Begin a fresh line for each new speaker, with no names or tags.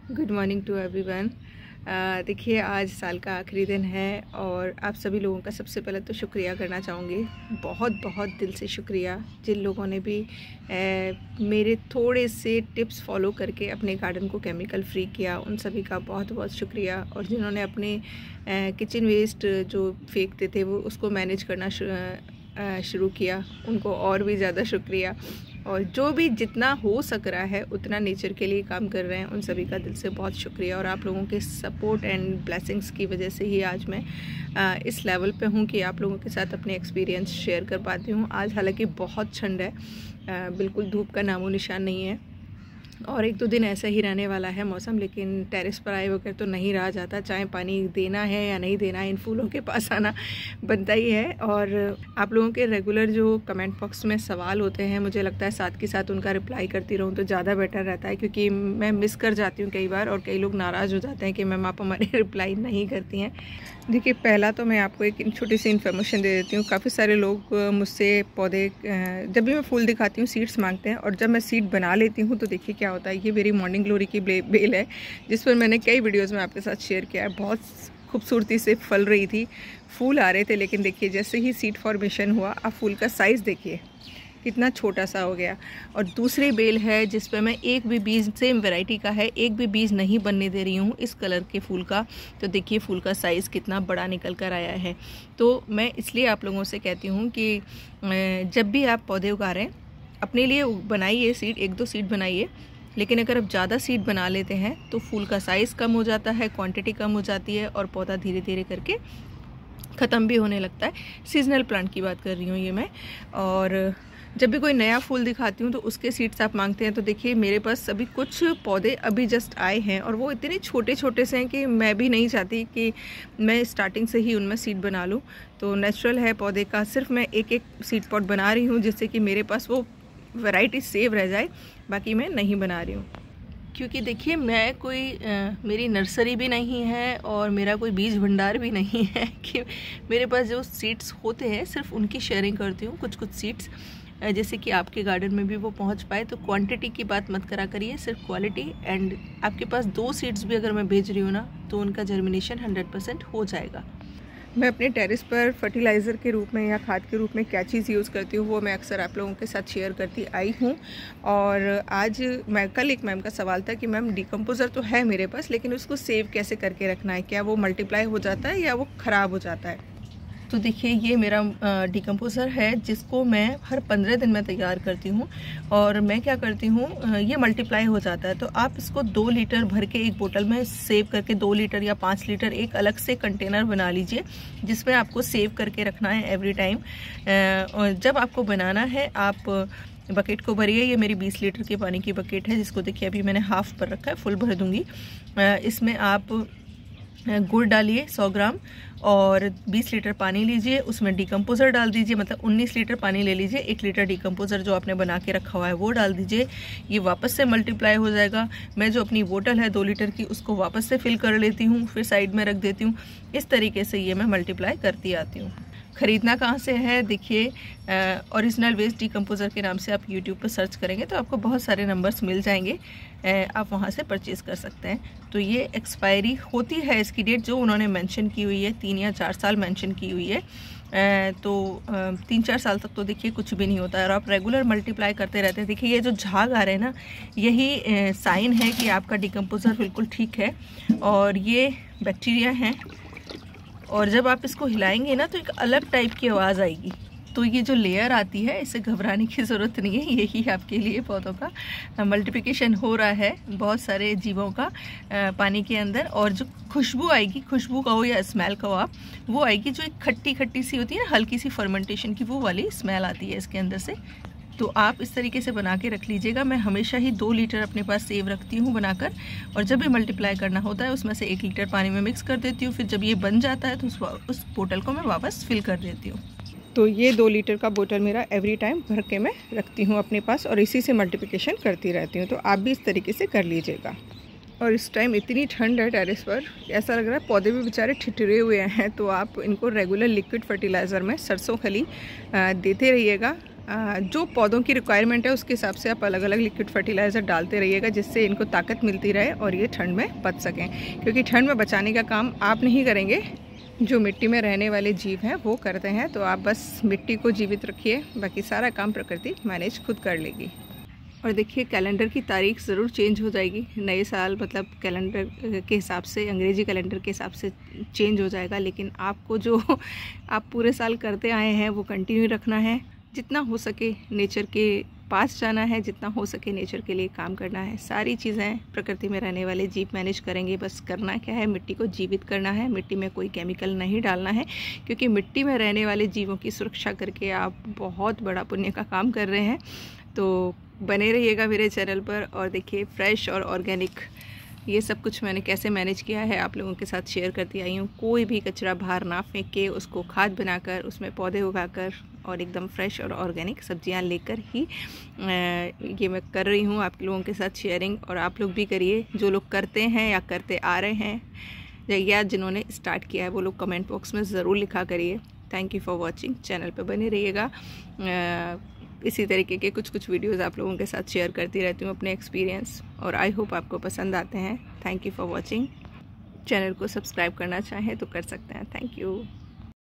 Good morning to everyone. देखिए, आज साल का आखिरी दिन है और आप सभी लोगों का सबसे पहले तो शुक्रिया करना चाहूँगी। बहुत बहुत दिल से शुक्रिया जिन लोगों ने भी मेरे थोड़े से टिप्स फॉलो करके अपने गार्डन को केमिकल फ्री किया, उन सभी का बहुत बहुत शुक्रिया। और जिन्होंने अपने किचन वेस्ट जो फेंकते थे वो उसको मैनेज करना शुरू किया, उनको और भी ज़्यादा शुक्रिया। और जो भी जितना हो सक रहा है उतना नेचर के लिए काम कर रहे हैं, उन सभी का दिल से बहुत शुक्रिया। और आप लोगों के सपोर्ट एंड ब्लेसिंग्स की वजह से ही आज मैं इस लेवल पे हूँ कि आप लोगों के साथ अपने एक्सपीरियंस शेयर कर पाती हूँ। आज हालांकि बहुत ठंड है, बिल्कुल धूप का नामो निशान नहीं है और एक दो दिन ऐसा ही रहने वाला है मौसम। लेकिन टेरेस पर आए बगैर तो नहीं रहा जाता, चाहे पानी देना है या नहीं देना है, इन फूलों के पास आना बनता ही है। और आप लोगों के रेगुलर जो कमेंट बॉक्स में सवाल होते हैं, मुझे लगता है साथ के साथ उनका रिप्लाई करती रहूँ तो ज़्यादा बेटर रहता है, क्योंकि मैं मिस कर जाती हूँ कई बार और कई लोग नाराज़ हो जाते हैं कि मैम आप हमारे रिप्लाई नहीं करती हैं। देखिए, पहला तो मैं आपको एक छोटी सी इन्फॉर्मेशन दे देती हूँ। काफ़ी सारे लोग मुझसे पौधे जब भी मैं फूल दिखाती हूँ सीड्स मांगते हैं, और जब मैं सीड बना लेती हूँ तो देखिए क्या होता है। ये मेरी मॉर्निंग ग्लोरी की बेल है जिस पर मैंने कई वीडियोज़ में आपके साथ शेयर किया है। बहुत खूबसूरती से फल रही थी, फूल आ रहे थे, लेकिन देखिए जैसे ही सीड फॉर्मेशन हुआ, अब फूल का साइज़ देखिए कितना छोटा सा हो गया। और दूसरी बेल है जिस पे मैं एक भी बीज, सेम वैरायटी का है, एक भी बीज नहीं बनने दे रही हूँ इस कलर के फूल का। तो देखिए फूल का साइज़ कितना बड़ा निकल कर आया है। तो मैं इसलिए आप लोगों से कहती हूँ कि जब भी आप पौधे उगा रहे हैं अपने लिए बनाइए सीड, एक दो सीड बनाइए। लेकिन अगर आप ज़्यादा सीड बना लेते हैं तो फूल का साइज़ कम हो जाता है, क्वांटिटी कम हो जाती है और पौधा धीरे धीरे करके ख़त्म भी होने लगता है। सीजनल प्लांट की बात कर रही हूँ ये मैं। और जब भी कोई नया फूल दिखाती हूँ तो उसके सीड्स आप मांगते हैं, तो देखिए मेरे पास अभी कुछ पौधे अभी जस्ट आए हैं और वो इतने छोटे छोटे से हैं कि मैं भी नहीं चाहती कि मैं स्टार्टिंग से ही उनमें सीड बना लूँ। तो नेचुरल है पौधे का, सिर्फ मैं एक एक सीड पॉट बना रही हूँ जिससे कि मेरे पास वो वैरायटी सेव रह जाए, बाकी मैं नहीं बना रही हूँ। क्योंकि देखिए मैं कोई मेरी नर्सरी भी नहीं है और मेरा कोई बीज भंडार भी नहीं है कि मेरे पास जो सीड्स होते हैं सिर्फ उनकी शेयरिंग करती हूँ। कुछ कुछ सीड्स जैसे कि आपके गार्डन में भी वो पहुंच पाए। तो क्वांटिटी की बात मत करा करिए, सिर्फ क्वालिटी। एंड आपके पास 2 सीड्स भी अगर मैं भेज रही हूँ ना तो उनका जर्मिनेशन 100% हो जाएगा। मैं अपने टेरेस पर फर्टिलाइज़र के रूप में या खाद के रूप में क्या चीज़ यूज़ करती हूँ वो मैं अक्सर आप लोगों के साथ शेयर करती आई हूँ। और आज कल एक मैम का सवाल था कि मैम डिकम्पोज़र तो है मेरे पास, लेकिन उसको सेव कैसे करके रखना है, क्या वो मल्टीप्लाई हो जाता है या वो ख़राब हो जाता है। तो देखिए ये मेरा डिकम्पोज़र है जिसको मैं हर 15 दिन में तैयार करती हूँ। और मैं क्या करती हूँ, ये मल्टीप्लाई हो जाता है। तो आप इसको 2 लीटर भर के एक बोतल में सेव करके 2 लीटर या 5 लीटर एक अलग से कंटेनर बना लीजिए जिसमें आपको सेव करके रखना है एवरी टाइम। और जब आपको बनाना है आप बकेट को भरिए। ये मेरी 20 लीटर के पानी की बकेट है जिसको देखिए अभी मैंने हाफ पर रखा है, फुल भर दूँगी। इसमें आप गुड़ डालिए 100 ग्राम और 20 लीटर पानी लीजिए, उसमें डिकम्पोज़र डाल दीजिए। मतलब 19 लीटर पानी ले लीजिए, 1 लीटर डिकम्पोज़र जो आपने बना के रखा हुआ है वो डाल दीजिए। ये वापस से मल्टीप्लाई हो जाएगा। मैं जो अपनी बोतल है 2 लीटर की उसको वापस से फिल कर लेती हूँ, फिर साइड में रख देती हूँ। इस तरीके से ये मैं मल्टीप्लाई करती आती हूँ। ख़रीदना कहाँ से है, देखिए ओरिजिनल वेस्ट डिकम्पोज़र के नाम से आप यूट्यूब पर सर्च करेंगे तो आपको बहुत सारे नंबर्स मिल जाएंगे, आप वहाँ से परचेज़ कर सकते हैं। तो ये एक्सपायरी होती है इसकी डेट जो उन्होंने मेंशन की हुई है, 3 या 4 साल मेंशन की हुई है। तो 3-4 साल तक तो देखिए कुछ भी नहीं होता है और आप रेगुलर मल्टीप्लाई करते रहते हैं। देखिए ये जो झाग आ रहे हैं ना, यही साइन है कि आपका डिकम्पोज़र बिल्कुल ठीक है। और ये बैक्टीरिया हैं और जब आप इसको हिलाएंगे ना तो एक अलग टाइप की आवाज़ आएगी। तो ये जो लेयर आती है इससे घबराने की ज़रूरत नहीं है, यही आपके लिए पौधों का मल्टीप्लिकेशन हो रहा है बहुत सारे जीवों का पानी के अंदर। और जो खुशबू आएगी, खुशबू कहो या स्मेल कहो आप, वो आएगी जो एक खट्टी खट्टी सी होती है ना, हल्की सी फर्मेंटेशन की, वो वाली स्मेल आती है इसके अंदर से। तो आप इस तरीके से बना के रख लीजिएगा। मैं हमेशा ही 2 लीटर अपने पास सेव रखती हूँ बनाकर, और जब भी मल्टीप्लाई करना होता है उसमें से 1 लीटर पानी में मिक्स कर देती हूँ। फिर जब ये बन जाता है तो उस बोतल को मैं वापस फिल कर देती हूँ। तो ये 2 लीटर का बोतल मेरा एवरी टाइम भर के मैं रखती हूँ अपने पास और इसी से मल्टीप्लिकेशन करती रहती हूँ। तो आप भी इस तरीके से कर लीजिएगा। और इस टाइम इतनी ठंड है टेरेस पर, ऐसा लग रहा है पौधे भी बेचारे ठिठुरे हुए हैं। तो आप इनको रेगुलर लिक्विड फर्टिलाइज़र में सरसों खली देते रहिएगा। जो पौधों की रिक्वायरमेंट है उसके हिसाब से आप अलग अलग लिक्विड फर्टिलाइज़र डालते रहिएगा, जिससे इनको ताकत मिलती रहे और ये ठंड में बच सकें। क्योंकि ठंड में बचाने का काम आप नहीं करेंगे, जो मिट्टी में रहने वाले जीव हैं वो करते हैं। तो आप बस मिट्टी को जीवित रखिए, बाकी सारा काम प्रकृति मैनेज खुद कर लेगी। और देखिए कैलेंडर की तारीख ज़रूर चेंज हो जाएगी, नए साल मतलब कैलेंडर के हिसाब से, अंग्रेज़ी कैलेंडर के हिसाब से चेंज हो जाएगा। लेकिन आपको जो आप पूरे साल करते आए हैं वो कंटिन्यू रखना है। जितना हो सके नेचर के पास जाना है, जितना हो सके नेचर के लिए काम करना है। सारी चीज़ें प्रकृति में रहने वाले जीव मैनेज करेंगे। बस करना क्या है, मिट्टी को जीवित करना है, मिट्टी में कोई केमिकल नहीं डालना है। क्योंकि मिट्टी में रहने वाले जीवों की सुरक्षा करके आप बहुत बड़ा पुण्य का काम कर रहे हैं। तो बने रहिएगा मेरे चैनल पर। और देखिए फ्रेश और ऑर्गेनिक ये सब कुछ मैंने कैसे मैनेज किया है आप लोगों के साथ शेयर करती आई हूँ। कोई भी कचरा बाहर ना फेंक के उसको खाद बनाकर उसमें पौधे उगाकर और एकदम फ्रेश और ऑर्गेनिक सब्जियां लेकर ही ये मैं कर रही हूँ आप लोगों के साथ शेयरिंग। और आप लोग भी करिए, जो लोग करते हैं या करते आ रहे हैं या जिन्होंने स्टार्ट किया है वो लोग कमेंट बॉक्स में ज़रूर लिखा करिए। Thank you for watching. Channel पर बने रहिएगा। इसी तरीके के कुछ वीडियोज़ आप लोगों के साथ शेयर करती रहती हूँ अपने एक्सपीरियंस, और आई होप आपको पसंद आते हैं। Thank you for watching. Channel को सब्सक्राइब करना चाहें तो कर सकते हैं। Thank you.